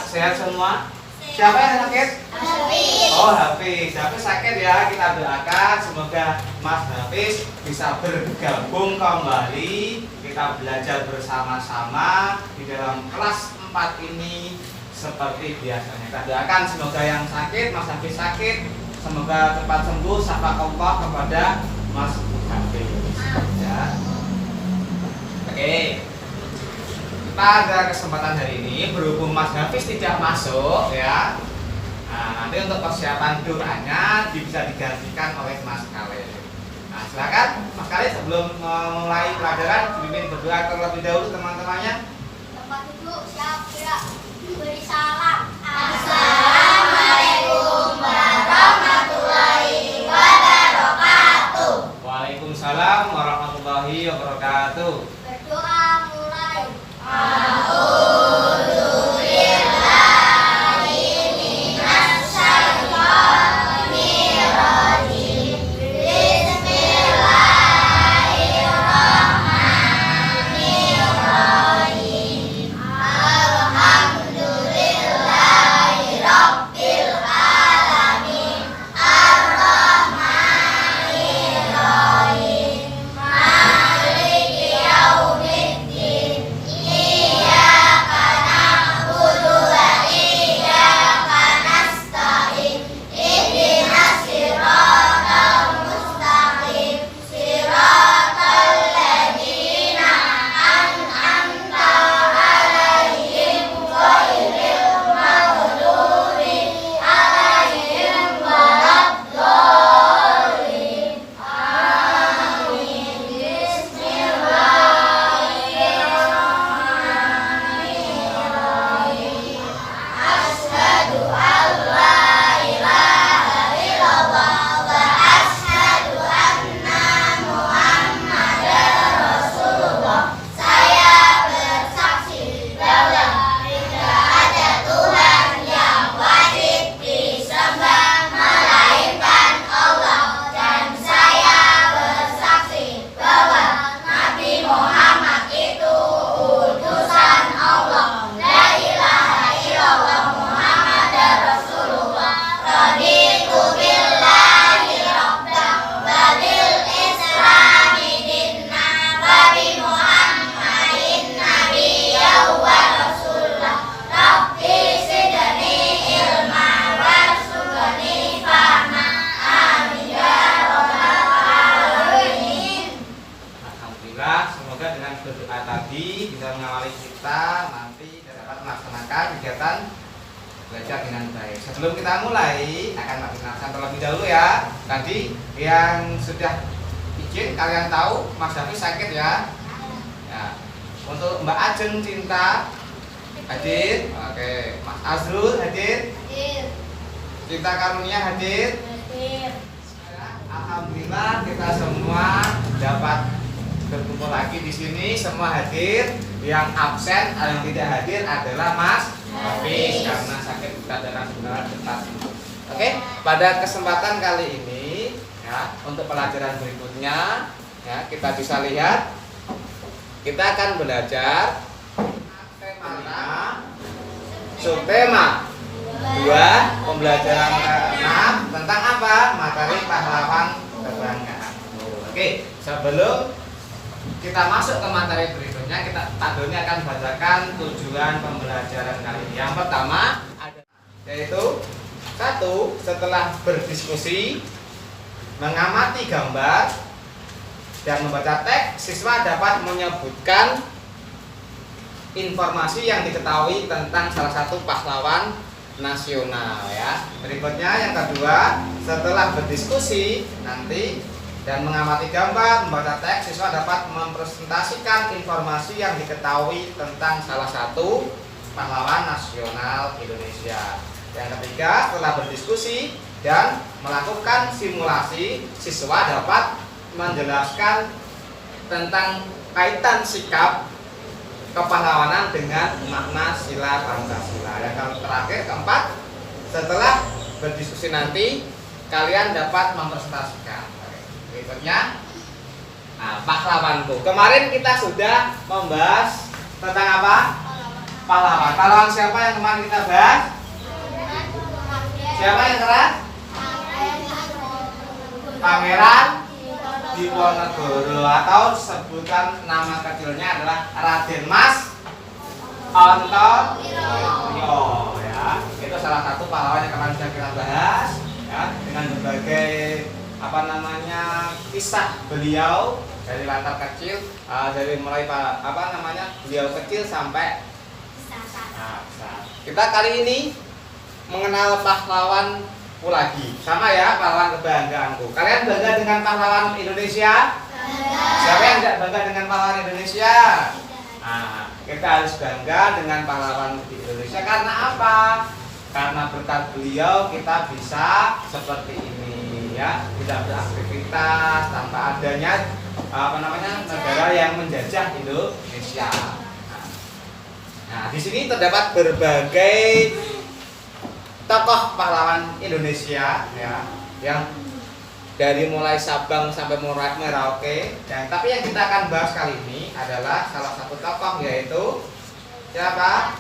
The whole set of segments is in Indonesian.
Sehat semua? Siapa yang sakit? Hafiz. Oh, Hafiz. Hafiz sakit ya. Kita doakan semoga Mas Hafiz bisa bergabung kembali. Kita belajar bersama-sama di dalam kelas 4 ini seperti biasanya. Kita doakan semoga yang sakit, Mas Hafiz sakit, semoga cepat sembuh. Syafaqallah kepada Mas Hafiz. Ya. Oke. Kita ada kesempatan hari ini berhubung Mas Hafiz tidak masuk ya. Nah, nanti untuk persiapan doanya bisa digantikan oleh Mas Khalid. Nah, silakan Mas Khalid sebelum memulai pelajaran dipimpin berdoa terlebih dahulu teman-temannya. Tempat duduk siap gerak. Beri salam. Assalamualaikum warahmatullahi wabarakatuh. Waalaikumsalam warahmatullahi wabarakatuh. Berdoa mulai. Belajar dengan baik. Sebelum kita mulai, akan perkenalkan terlebih dahulu ya. Tadi yang sudah izin, kalian tahu Mas Hafiz sakit ya. Ya. Untuk Mbak Ajeng Cinta hadir. Oke. Mas Azrul hadir. Cinta Karunia hadir. Alhamdulillah kita semua dapat berkumpul lagi di sini. Semua hadir. Yang absen, yang tidak hadir adalah Mas Hafiz karena sakit darah sebenarnya detak. Oke, pada kesempatan kali ini ya, untuk pelajaran berikutnya ya, kita bisa lihat kita akan belajar tema subtema 2 pembelajaran ke-6 tentang apa? Materi pahlawan kebanggaan. Oke, sebelum kita masuk ke materi berikutnya, Pak Doni akan bacakan tujuan pembelajaran kali ini. Yang pertama yaitu 1. Setelah berdiskusi, mengamati gambar dan membaca teks, siswa dapat menyebutkan informasi yang diketahui tentang salah satu pahlawan nasional ya. Berikutnya yang kedua, setelah berdiskusi nanti dan mengamati gambar, membaca teks, siswa dapat mempresentasikan informasi yang diketahui tentang salah satu pahlawan nasional Indonesia. Yang ketiga, setelah berdiskusi dan melakukan simulasi, siswa dapat menjelaskan tentang kaitan sikap kepahlawanan dengan makna sila Pancasila. Yang terakhir, keempat, setelah berdiskusi nanti kalian dapat mempresentasikan. Berikutnya, pahlawanku. Kemarin kita sudah membahas tentang apa? pahlawan. Pahlawan siapa yang kemarin kita bahas? Siapa yang keren? Pangeran Diponegoro, atau sebutan nama kecilnya adalah Raden Mas Antoyo ya. Itu salah satu pahlawan yang kemarin sudah kita bahas ya, dengan berbagai kisah beliau dari latar kecil, dari mulai beliau kecil sampai besar. Kita kali ini mengenal pahlawan lagi, sama ya, pahlawan kebanggaanku. Kalian bangga dengan pahlawan Indonesia? Siapa yang tidak bangga dengan pahlawan Indonesia? Nah, kita harus bangga dengan pahlawan Indonesia karena apa? Karena berkat beliau kita bisa seperti ini ya, tidak beraktivitas tanpa adanya negara yang menjajah Indonesia. Nah, di sini terdapat berbagai tokoh pahlawan Indonesia ya, yang dari mulai Sabang sampai Merauke. Dan tapi yang kita akan bahas kali ini adalah salah satu tokoh, yaitu siapa?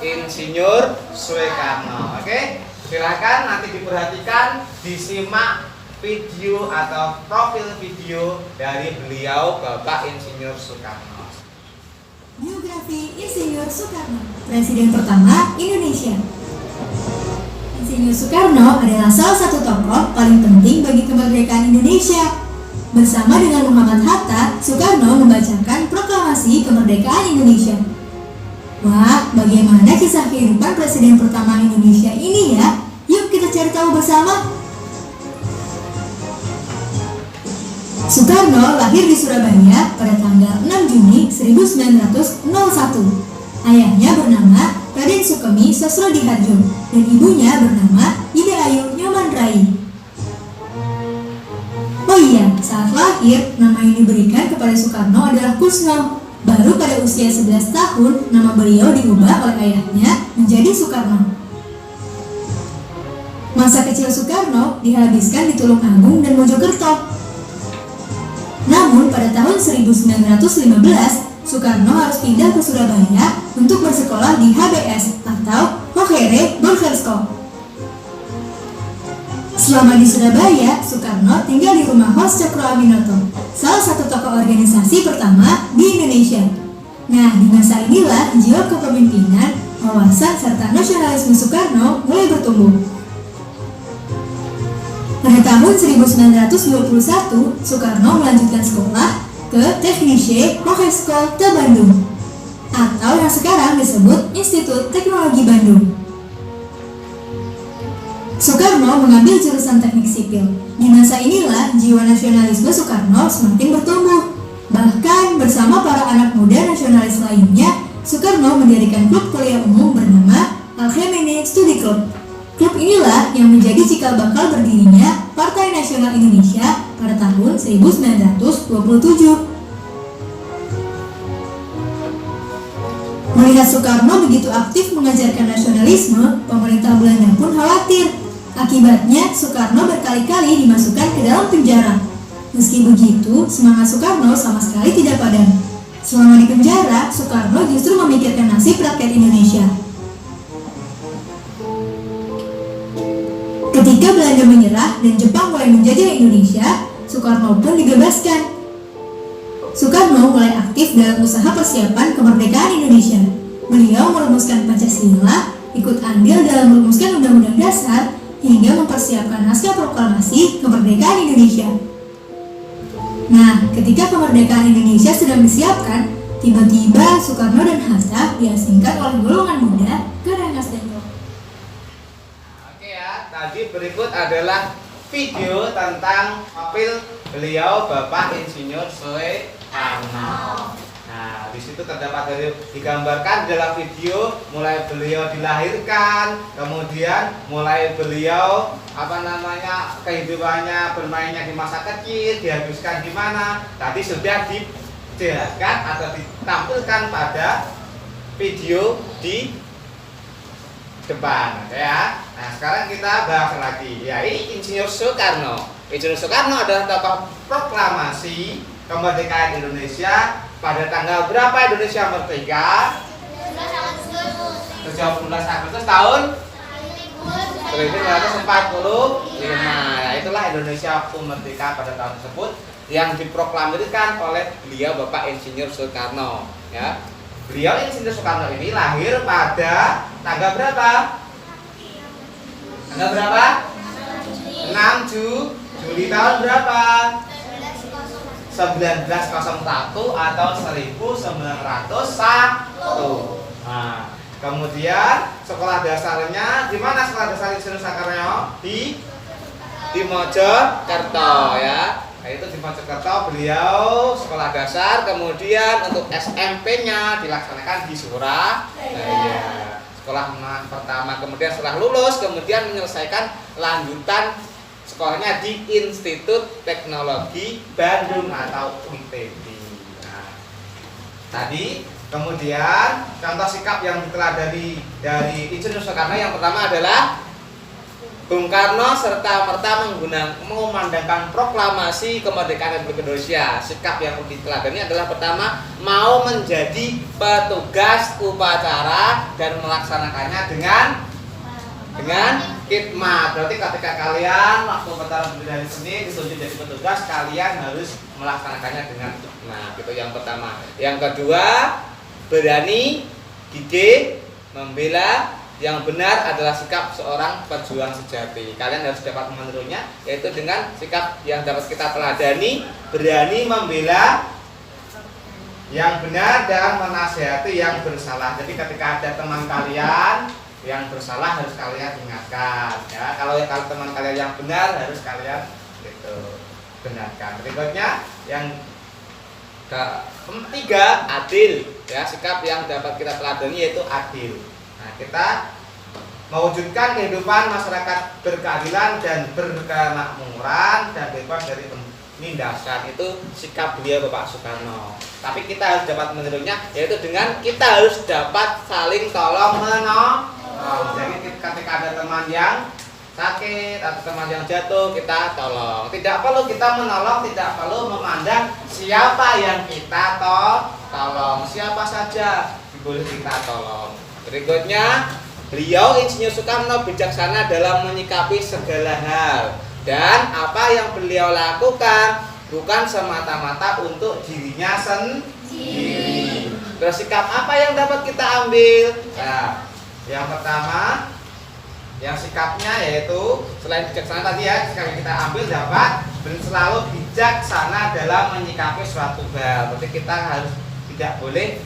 Insinyur Soekarno. Oke, silakan nanti diperhatikan, disimak video atau profil video dari beliau, Bapak Insinyur Soekarno. Biografi Insinyur Soekarno, Presiden pertama Indonesia. Insinyur Soekarno adalah salah satu tokoh paling penting bagi kemerdekaan Indonesia. Bersama dengan Muhammad Hatta, Soekarno membacakan proklamasi kemerdekaan Indonesia. Wah, bagaimana kisah kehidupan Presiden pertama Indonesia ini ya? Yuk kita cari tahu bersama. Soekarno lahir di Surabaya pada tanggal 6 Juni 1901. Ayahnya bernama Raden Sukemi Sosrodihardjo dan ibunya bernama Ida Ayu Nyoman Rai. Oh iya, saat lahir, nama yang diberikan kepada Soekarno adalah Kusno. Baru pada usia 11 tahun, nama beliau diubah oleh ayahnya menjadi Soekarno. Masa kecil Soekarno dihabiskan di Tulungagung dan Mojokerto. Namun pada tahun 1915, Soekarno harus pindah ke Surabaya untuk bersekolah di HBS atau Hohere Burgersko. Selama di Surabaya, Soekarno tinggal di rumah Hos Cokroaminoto, salah satu tokoh organisasi pertama di Indonesia. Nah, di masa inilah jiwa kepemimpinan, wawasan serta nasionalisme Soekarno mulai bertumbuh. Pada tahun 1921, Soekarno melanjutkan sekolah ke Technische Hogeschool te Bandung atau yang sekarang disebut Institut Teknologi Bandung. Soekarno mengambil jurusan teknik sipil. Di masa inilah jiwa nasionalisme Soekarno semakin bertumbuh. Bahkan bersama para anak muda nasionalis lainnya, Soekarno mendirikan klub kuliah umum bernama Algemene Studi Club. Klub inilah yang menjadi cikal bakal berdirinya Partai Nasional Indonesia pada tahun 1927. Melihat Soekarno begitu aktif mengajarkan nasionalisme, pemerintah Belanda pun khawatir. Akibatnya, Soekarno berkali-kali dimasukkan ke dalam penjara. Meski begitu, semangat Soekarno sama sekali tidak padam. Selama di penjara, Soekarno justru memikirkan nasib rakyat Indonesia. Ketika Belanda menyerah dan Jepang mulai menjajah Indonesia, Soekarno pun dibebaskan. Soekarno mulai aktif dalam usaha persiapan kemerdekaan Indonesia. Beliau merumuskan Pancasila, ikut andil dalam merumuskan Undang-Undang Dasar, hingga mempersiapkan naskah proklamasi kemerdekaan Indonesia. Nah, ketika kemerdekaan Indonesia sedang disiapkan, tiba-tiba Soekarno dan Hatta diasingkan oleh golongan muda ke Rengas Dengklok. Oke ya, tadi berikut adalah video tentang profil beliau Bapak Insinyur Soekarno. Nah, di situ terdapat digambarkan dalam video mulai beliau dilahirkan, kemudian mulai beliau kehidupannya bermainnya di masa kecil, dihabiskan di mana. Tadi sudah dijelaskan atau ditampilkan pada video di depan ya. Nah, sekarang kita bahas lagi. Ya, ini Insinyur Soekarno. Insinyur Soekarno adalah tokoh proklamasi kemerdekaan Indonesia pada tanggal berapa Indonesia merdeka? 17 Agustus tahun 1945. Nah, itulah Indonesia waktu merdeka pada tahun tersebut yang diproklamirkan oleh beliau Bapak Insinyur Soekarno. Ya, beliau Insinyur Soekarno ini lahir pada tanggal berapa? Tanggal berapa? 6 Juli tahun berapa? 1901 atau 1901. Nah, kemudian sekolah dasarnya di mana sekolah dasar Insinyur Soekarno? Di Mojokerto ya. Nah, itu di Mojokerto beliau sekolah dasar, kemudian untuk SMP-nya dilaksanakan di Surabaya. Sekolah pertama, kemudian setelah lulus kemudian menyelesaikan lanjutan sekolahnya di Institut Teknologi Bandung atau ITB. Nah, tadi kemudian contoh sikap yang diteladani dari Insinyur Soekarno yang pertama adalah Bung Karno serta-merta mengumandangkan proklamasi kemerdekaan Republik Indonesia. Sikap yang diteladani adalah pertama, mau menjadi petugas upacara dan melaksanakannya dengan khidmat. Berarti ketika kalian waktu upacara bendera seni ditunjuk jadi petugas, kalian harus melaksanakannya dengan khidmat. Itu yang pertama. Yang kedua, berani, gigih, membela. Yang benar adalah sikap seorang pejuang sejati. Kalian harus dapat menirunya, yaitu dengan sikap yang dapat kita teladani, berani membela yang benar dan menasihati yang bersalah. Jadi ketika ada teman kalian yang bersalah harus kalian ingatkan. Ya, kalau teman kalian yang benar harus kalian benarkan. Berikutnya yang ketiga, adil. Ya, sikap yang dapat kita teladani yaitu adil. Nah, kita mewujudkan kehidupan masyarakat berkeadilan dan berkemakmuran dan bebas dari penindasan. Itu sikap beliau Bapak Soekarno. Tapi kita harus dapat menirunya, yaitu dengan kita harus dapat saling tolong menolong. Jadi ketika ada teman yang sakit atau teman yang jatuh, kita tolong. Tidak perlu kita menolong, tidak perlu memandang siapa yang kita tolong. Siapa saja boleh kita tolong. Berikutnya, beliau Insinyur Soekarno bijaksana dalam menyikapi segala hal. Dan apa yang beliau lakukan bukan semata-mata untuk dirinya sendiri. Terus sikap apa yang dapat kita ambil? Nah, yang pertama, yang sikapnya yaitu selain bijaksana tadi ya, sikap yang kita ambil dapat selalu bijaksana dalam menyikapi suatu hal. Berarti kita harus tidak boleh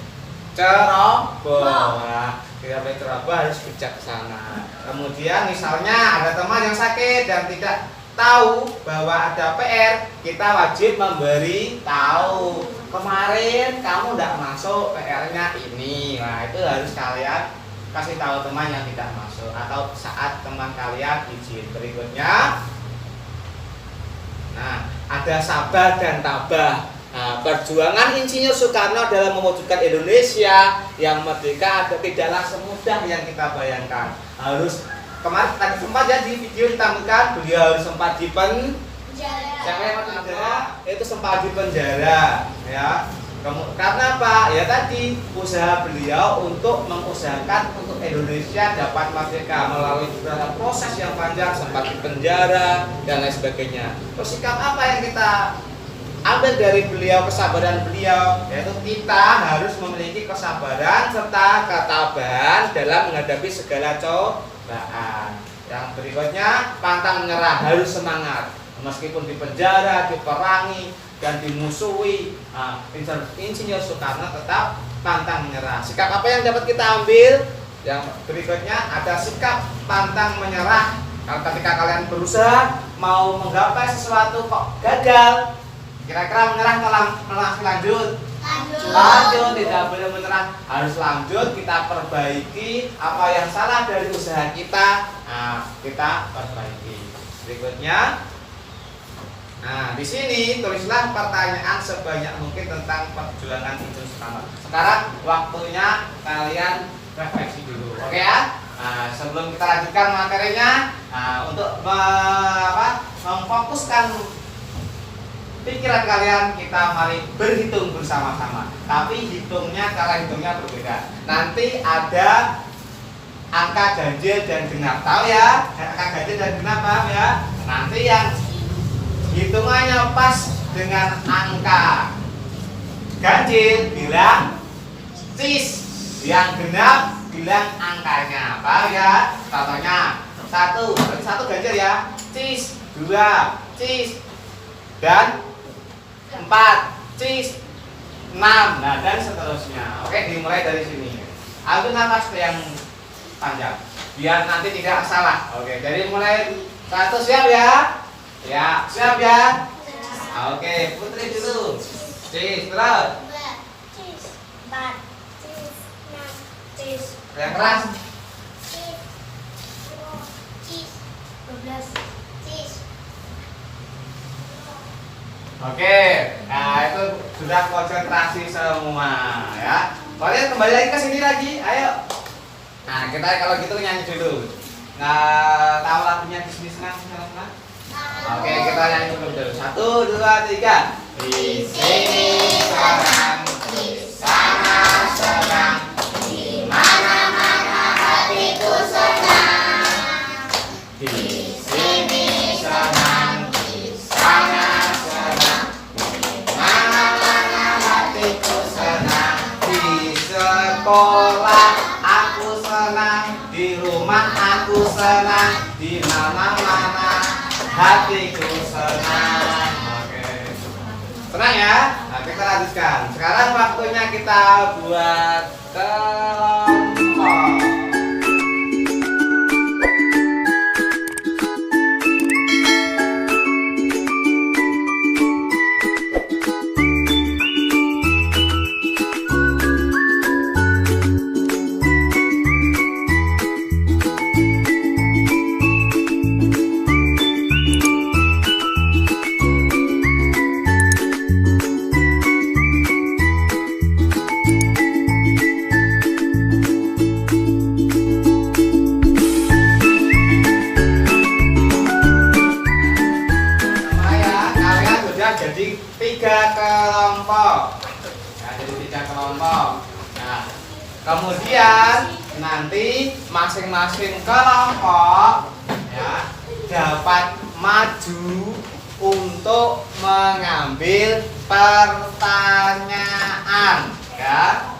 ceroboh. Nah, tidak boleh ceroboh, harus bijaksana. Kemudian misalnya ada teman yang sakit dan tidak tahu bahwa ada PR, kita wajib memberi tahu. Kemarin kamu tidak masuk, PR-nya ini. Nah, itu harus kalian kasih tahu teman yang tidak masuk atau saat teman kalian izin. Berikutnya, nah, ada sabar dan tabah. Nah, perjuangan Insinyur Soekarno dalam mewujudkan Indonesia yang merdeka tidaklah semudah yang kita bayangkan. Harus kemarin tadi sempat ya di video ditampilkan beliau harus sempat di siapa yang masuk penjara? Itu sempat di penjara ya. Karena apa? Ya tadi usaha beliau untuk mengusahakan untuk Indonesia dapat merdeka melalui beberapa proses yang panjang, sempat di penjara dan lain sebagainya. Terus sikap apa yang kita ambil dari beliau, kesabaran beliau, yaitu kita harus memiliki kesabaran serta ketabahan dalam menghadapi segala cobaan. Yang berikutnya, pantang menyerah, harus semangat meskipun di penjara, diperangi dan dimusuhi. Nah, Insinyur Soekarno tetap pantang menyerah. Sikap apa yang dapat kita ambil? Yang berikutnya ada sikap pantang menyerah. Kalau ketika kalian berusaha mau menggapai sesuatu kok gagal, kira-kira menyerah atau lanjut? Lanjut, tidak boleh menyerah, harus lanjut, kita perbaiki apa yang salah dari usaha kita. Nah, kita perbaiki. Berikutnya, nah di sini tulislah pertanyaan sebanyak mungkin tentang perjuangan Insinyur Soekarno. Sekarang waktunya kalian refleksi dulu, oke ya? Nah, sebelum kita lanjutkan materinya, untuk memfokuskan pikiran kalian, kita mari berhitung bersama-sama. Tapi hitungnya, cara hitungnya berbeda. Nanti ada angka ganjil dan genap. Tahu ya? Angka ganjil dan genap, paham ya? Nanti yang hitungannya pas dengan angka ganjil bilang cis, yang genap bilang angkanya. Paham ya? Contohnya 1, berarti 1 ganjil ya. Cis, 2 cis, dan 4 cis, 6, nah dan seterusnya. Oke, dimulai dari sini. Ambil nafas yang panjang biar nanti tidak salah. Oke, jadi mulai 1, siap ya? Ya, siap ya? Oke, Putri dulu. Cis, terus. Cis, 4, cis, 6, cis. Yang keras. Cis, 12, cis. Oke, nah itu sudah konsentrasi semua ya. Kalian kembali lagi ke sini lagi, ayo. Nah kita kalau gitu nyanyi dulu. Nah tahu lagunya di sini senang. Oke kita nyanyi dulu. 1, 2, 3. Di sini sekarang, di sana senang, di mana-mana hatiku senang. Di sini senang, di sana senang, di mana-mana hatiku senang. Di sekolah aku senang, di rumah aku senang, di mana-mana hatiku senang. Oke. Senang ya? Nah, kita lanjutkan. Sekarang waktunya kita buat kelompok. Jadi 3 kelompok. Nah, jadi 3 kelompok. Nah, kemudian nanti masing-masing kelompok ya dapat maju untuk mengambil pertanyaan ya.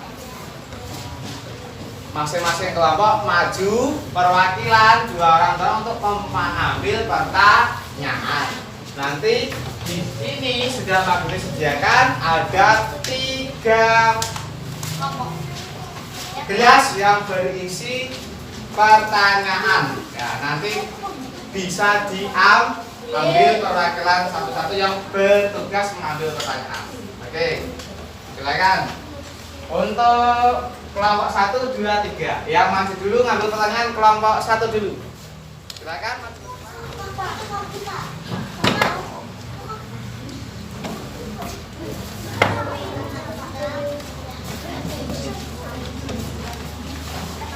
Masing-masing kelompok maju perwakilan 2 orang untuk mengambil pertanyaan. Nanti di sini sudah kami sediakan ada 3 gelas yang berisi pertanyaan. Ya, nanti bisa diambil perwakilan satu-satu yang bertugas mengambil pertanyaan. Oke, silakan. Untuk kelompok 1, 2, 3 yang maju dulu ngambil pertanyaan kelompok 1 dulu. Silakan.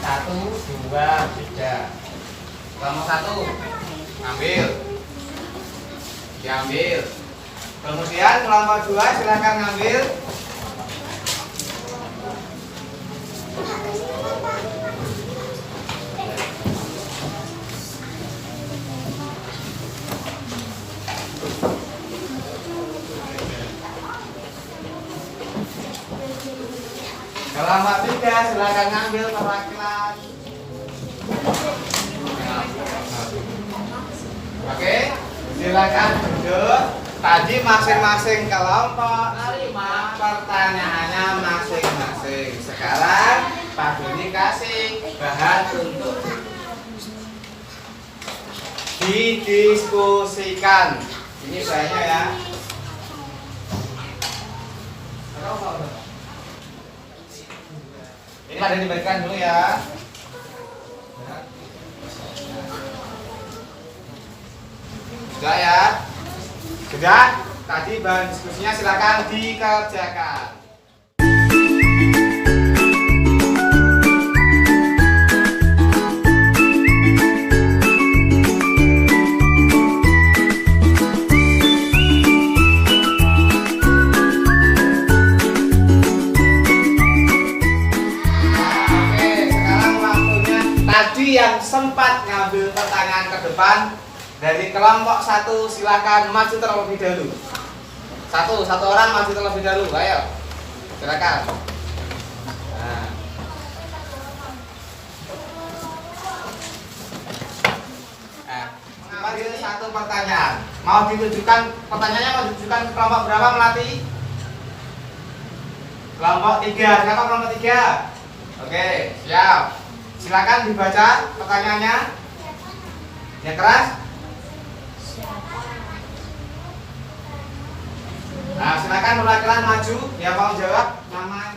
Satu, 2, 3. Kelompok 1 ambil, diambil. Kemudian kelompok 2 silakan ngambil. Kelompok 3 silakan ngambil perwakilan. Oke, silakan duduk. Tadi masing-masing kelompok terima pertanyaannya masing-masing. Sekarang Pak Doni kasih bahan untuk didiskusikan. Ini bahannya ya. Ini pada diberikan dulu ya. Sudah ya? Sudah? Tadi bahan diskusinya silakan dikerjakan. sempat ngambil pertanyaan ke depan dari kelompok 1, silakan maju terlebih dahulu. Satu orang maju terlebih dahulu, ayo. Silakan. Mengambil satu pertanyaan. Mau ditujukan pertanyaannya mau ditujukan ke kelompok berapa Melati? Kelompok 3. Siapa kelompok 3? Oke, siap. Silakan dibaca pertanyaannya. Yang keras. Nah, silakan perwakilan maju yang mau jawab nama.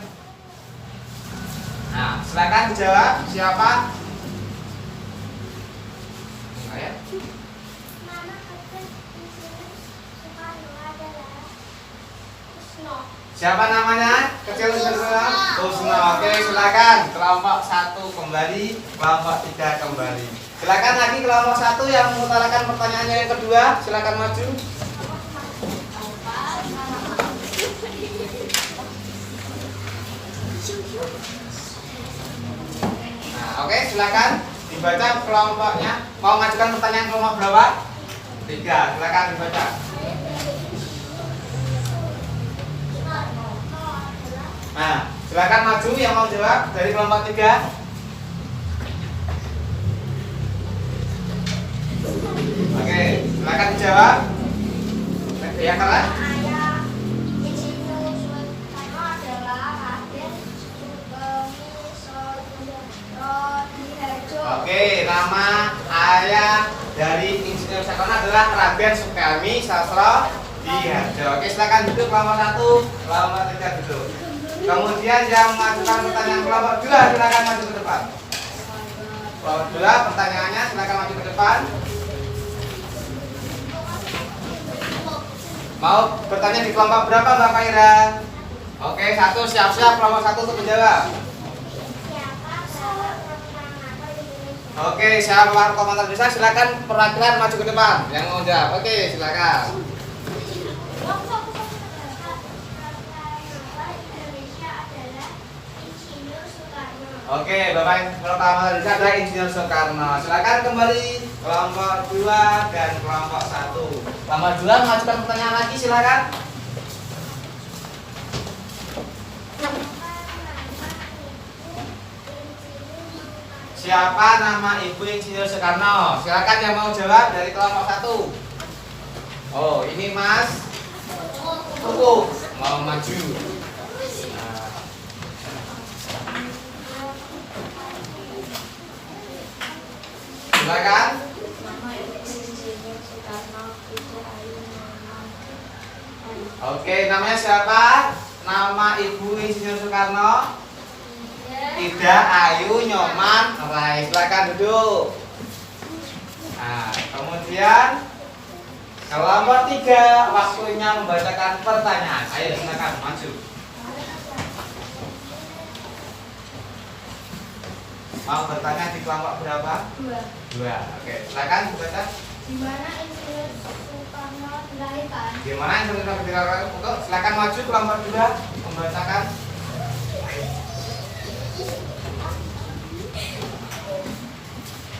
Nah, silakan dijawab siapa? Ayo. Nama kecil Insinyur Soekarno adalah Kusno. Siapa namanya? Kecil semua. Kusno. Oke, silakan. Kelompok 1 kembali, kelompok 3 kembali. Silakan lagi kelompok 1 yang mengutarakan pertanyaannya yang kedua, silakan maju. Nah, oke, silakan dibaca kelompoknya. Mau mengajukan pertanyaan kelompok berapa? 3. Silakan dibaca. Nah, silakan maju yang mau jawab dari kelompok 3. Oke, silakan dijawab. Yang keras. Ayah Insinyur Soekarno adalah Raden Sukamisodinatrodihardjo. Oke, nama ayah dari Insinyur Soekarno adalah Raden Sukarmi Sastrodihardjo. Oke, silakan duduk kelompok 1, kelompok 3 duduk. Kemudian yang mengajukan pertanyaan kelompok 2 silakan maju ke depan. Kelompok 2 pertanyaannya silakan maju ke depan. Mau bertanya di kelompok berapa Mbak Kaira? Oke, 1 siap-siap kelompok 1 untuk menjawab. Siapa salah proklamator Indonesia? Oke, siapa komentar bisa silakan perwakilan maju ke depan yang mau jawab. Oke, silakan. Proklamator Indonesia adalah Insinyur Soekarno. Oke, Bapak proklamator bisa adalah Insinyur Soekarno. Silakan kembali kelompok 2 dan kelompok 1. Kelompok 2 mengajukan pertanyaan lagi silakan. Siapa nama Ibu Insinyur Soekarno? Silakan yang mau jawab dari kelompok 1. Oh, ini Mas Tuku mau maju. Nah. Silakan. Nama Insinyur Soekarno Ibu Ayu Nyoman. Oke, namanya siapa? Nama Ibu Insinyur Soekarno? Ida Ayu Nyoman Rai. Silakan duduk. Nah, kemudian kelompok 3 waktunya membacakan pertanyaan. Ayo silakan maju. Mau bertanya di kelompok berapa? 2. Oke, silakan dibaca. Di mana Insinyur Soekarno dilahirkan? Gimana yang sudah berdiri untuk silakan maju kelompok 2 membacakan.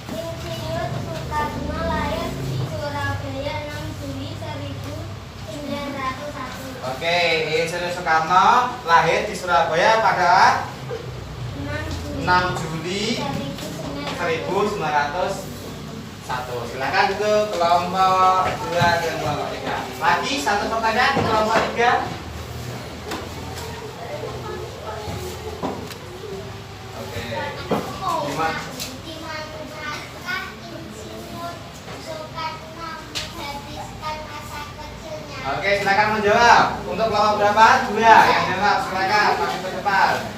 Insinyur Soekarno lahir di Surabaya 6 Juli 1901. Oke, Insinyur Soekarno lahir di Surabaya pada 6 Juli 1901. Silakan duduk kelompok 2 dan kelompok 3. Lagi satu pertanyaan di kelompok 3. Oke. Gimana? Di manakah Insinyur Soekarno menghabiskan masa kecilnya? Oke, silakan menjawab. Untuk kelompok berapa? 2 yang jawab. Silakan maju ke depan.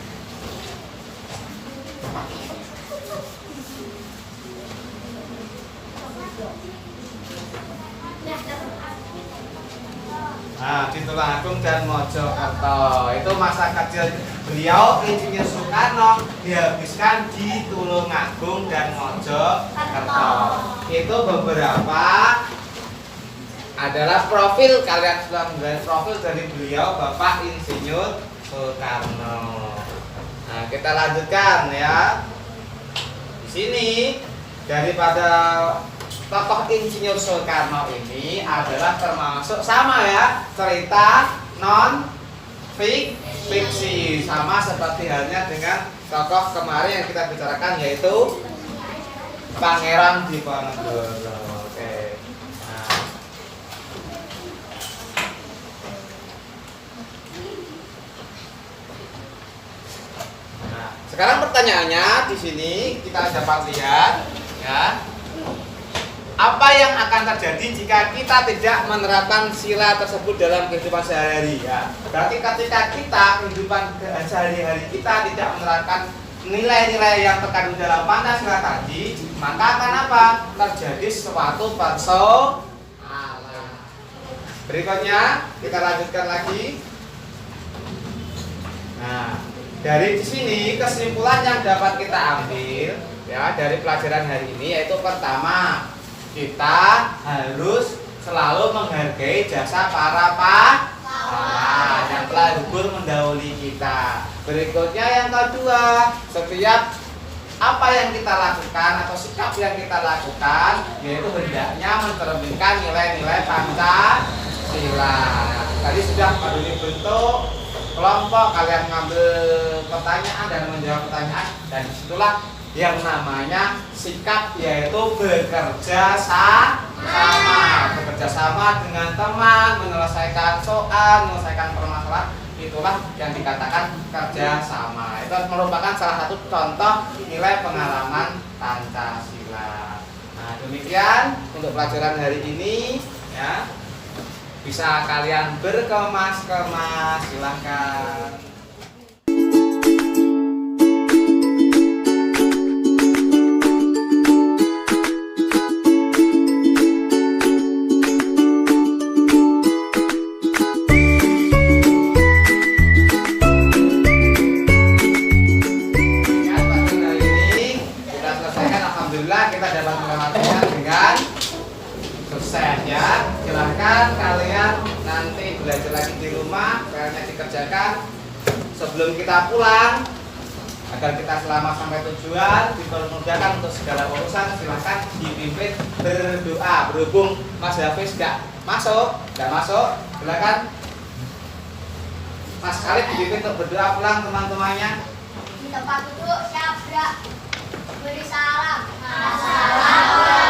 Nah, di Tulungagung dan Mojokerto itu masa kecil beliau Insinyur Soekarno dihabiskan di Tulungagung dan Mojokerto. Itu beberapa adalah profil, kalian sudah melihat profil dari beliau Bapak Insinyur Soekarno. Nah, kita lanjutkan ya. Di sini daripada tokoh Insinyur Soekarno ini adalah termasuk sama ya, cerita non fiksi, sama seperti halnya dengan tokoh kemarin yang kita bicarakan yaitu Pangeran Diponegoro. Oke. Nah, sekarang pertanyaannya di sini kita dapat lihat ya. Apa yang akan terjadi jika kita tidak menerapkan sila tersebut dalam kehidupan sehari-hari ya? Berarti ketika kita kehidupan sehari-hari kita tidak menerapkan nilai-nilai yang terkandung dalam Pancasila tadi, maka akan apa? Terjadi suatu persoalan. Berikutnya kita lanjutkan lagi. Nah, dari di sini kesimpulan yang dapat kita ambil ya dari pelajaran hari ini yaitu pertama, kita harus selalu menghargai jasa para pahlawan yang telah gugur mendahului kita. Berikutnya yang kedua, setiap apa yang kita lakukan atau sikap yang kita lakukan yaitu hendaknya mencerminkan nilai-nilai Pancasila. Tadi sudah Maduni bentuk kelompok, kalian mengambil pertanyaan dan menjawab pertanyaan, dan disitulah yang namanya sikap yaitu bekerja sama dengan teman, menyelesaikan soal, menyelesaikan permasalahan, itulah yang dikatakan kerja sama. Itu merupakan salah satu contoh nilai pengalaman Pancasila. Nah, demikian untuk pelajaran hari ini ya. Bisa kalian berkemas-kemas, silahkan. Kita dapat melewatinya dengan sukses ya. Silahkan kalian nanti belajar lagi di rumah, kayaknya dikerjakan sebelum kita pulang agar kita selamat sampai tujuan, dipermudahkan untuk segala urusan. Silahkan dipimpin berdoa. Berhubung Mas Hafiz nggak masuk, silahkan Mas Khalid dipimpin untuk berdoa pulang teman-temannya. Di tempat duduk siap gerak. Beri salam. Assalamualaikum.